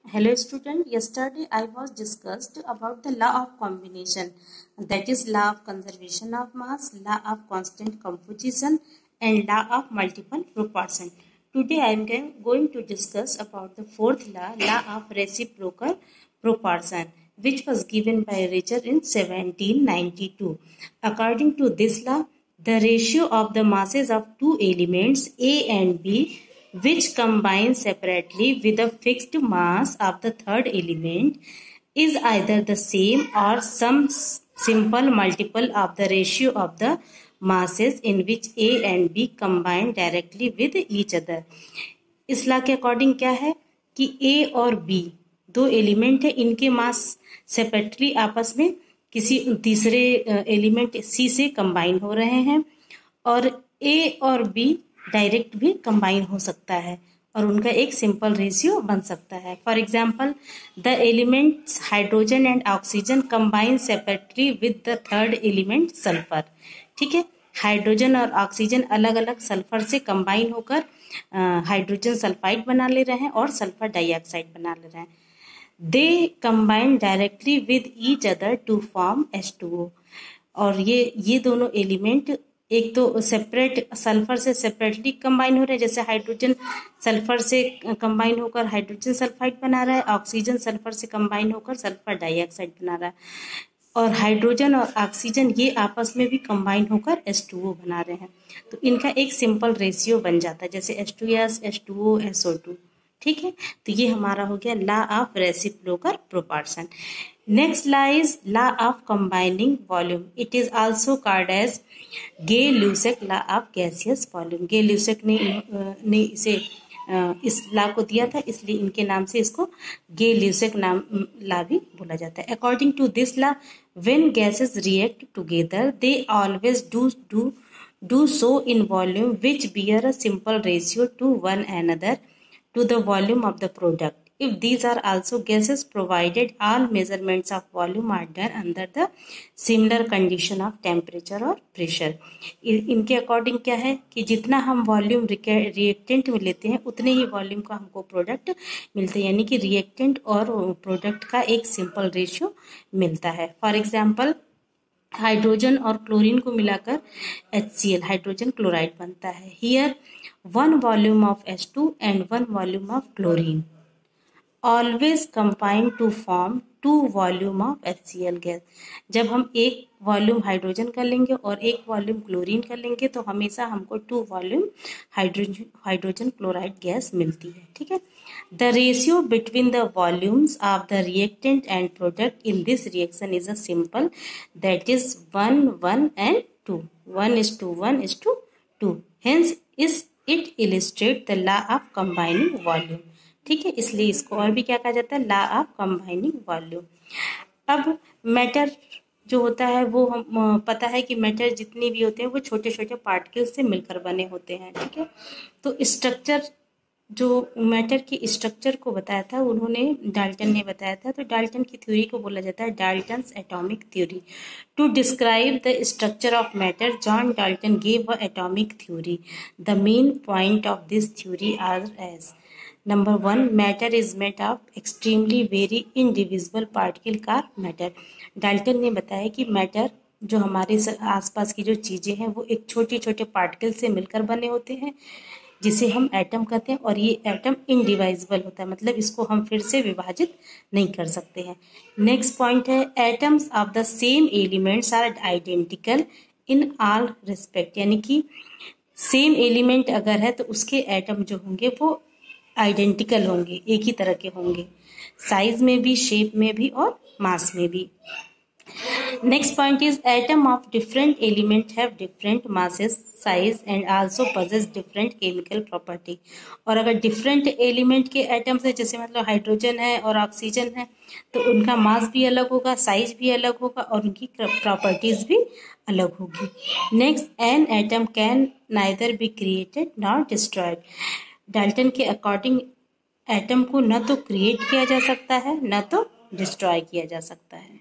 Hello student, yesterday I was discussed about the law of combination, that is law of conservation of mass, law of constant composition and law of multiple proportion. Today I am going to discuss about the fourth law, law of reciprocal proportion, which was given by Richter in 1792. According to this law, the ratio of the masses of two elements A and B which combine separately with a fixed mass of the third element is either the same or some simple multiple of the ratio of the masses in which A and B combine directly with each other. इस law के according क्या है कि A और B दो element है, इनके मास separately आपस में किसी तीसरे एलिमेंट C से कंबाइन हो रहे हैं और A और B डायरेक्ट भी कंबाइन हो सकता है और उनका एक सिंपल रेशियो बन सकता है. For example, the elements hydrogen and oxygen combine separately with the third element sulphur. ठीक है, हाइड्रोजन और ऑक्सीजन अलग अलग सल्फर से कंबाइन होकर हाइड्रोजन सल्फाइड बना ले रहे हैं और सल्फर डाइऑक्साइड बना ले रहे हैं. They combine directly with each other to form H2O. और ये दोनों एलिमेंट एक तो सेपरेट सल्फर से सेपरेटली कंबाइन हो रहे हैं, जैसे हाइड्रोजन सल्फर से कंबाइन होकर हाइड्रोजन सल्फाइड बना रहा है, ऑक्सीजन सल्फर से कंबाइन होकर सल्फर डाइऑक्साइड बना रहा है, और हाइड्रोजन और ऑक्सीजन ये आपस में भी कंबाइन होकर H2O बना रहे हैं. तो इनका एक सिंपल रेशियो बन जाता है, जैसे H2S, H2O, SO2. ठीक है, तो ये हमारा हो गया law of reciprocal proportion. Next law is law of combining volume. It is also called as Gay-Lussac law of gaseous volume. Gay-Lussac ने इसे इस लॉ को दिया था, इसलिए इनके नाम से इसको गे-ल्यूसेक नाम लॉ भी बोला जाता है. According to this law, when gases react together they always do so in volume which bear a simple ratio to one another to the volume of the product. If these are also gases, provided all measurements of volume are done under the similar condition of temperature or pressure. इनके according क्या है कि जितना हम volume reactant में लेते हैं उतने ही वॉल्यूम का हमको प्रोडक्ट मिलता है, यानी कि रिएक्टेंट और प्रोडक्ट का एक सिंपल रेशियो मिलता है. फॉर एग्जाम्पल, हाइड्रोजन और क्लोरीन को मिलाकर HCl हाइड्रोजन क्लोराइड बनता है. Here one volume of H2 and one volume of chlorine always combine to form two volume of HCl gas. जब हम एक वॉल्यूम हाइड्रोजन कर लेंगे और एक वॉल्यूम क्लोरीन कर लेंगे तो हमेशा हमको two volume hydrogen chloride gas मिलती है. ठीक है, the ratio between the volumes of the reactant and product in this reaction is a simple, that is 1, 1 and 2. 1:1:2. Hence is it illustrate the law of combining volume. ठीक है, इसलिए इसको और भी क्या कहा जाता है, लॉ ऑफ कंबाइनिंग वॉल्यूम. अब मैटर जो होता है वो हम पता है कि मैटर जितनी भी होते हैं वो छोटे छोटे पार्टिकल्स से मिलकर बने होते हैं. ठीक है, तो स्ट्रक्चर जो मैटर की स्ट्रक्चर को बताया था उन्होंने डाल्टन ने बताया था. तो डाल्टन की थ्योरी को बोला जाता है Dalton's atomic theory. To describe the structure of matter, John Dalton gave a atomic theory. The main point of this theory are as: number 1, matter is made of extremely very indivisible particle का matter. Dalton ने बताया कि matter जो हमारे आसपास की जो चीज़ें हैं वो एक छोटे छोटे पार्टिकल से मिलकर बने होते हैं जिसे हम एटम कहते हैं, और ये एटम इनडिवाइजिबल होता है, मतलब इसको हम फिर से विभाजित नहीं कर सकते हैं. नेक्स्ट पॉइंट है atoms of the same elements are identical in all respect. यानी कि सेम एलिमेंट अगर है तो उसके एटम जो होंगे वो आइडेंटिकल होंगे, एक ही तरह के होंगे, साइज में भी, शेप में भी और मास में भी. Next point is atom of different element have different masses, size and also possess different chemical property. और अगर different element के atoms है, जैसे मतलब हाइड्रोजन है और ऑक्सीजन है, तो उनका मास भी अलग होगा, साइज भी अलग होगा और उनकी प्रॉपर्टीज भी अलग होगी. Next, an atom can neither be created nor destroyed. Dalton के अकॉर्डिंग एटम को न तो क्रिएट किया जा सकता है न तो डिस्ट्रॉय किया जा सकता है.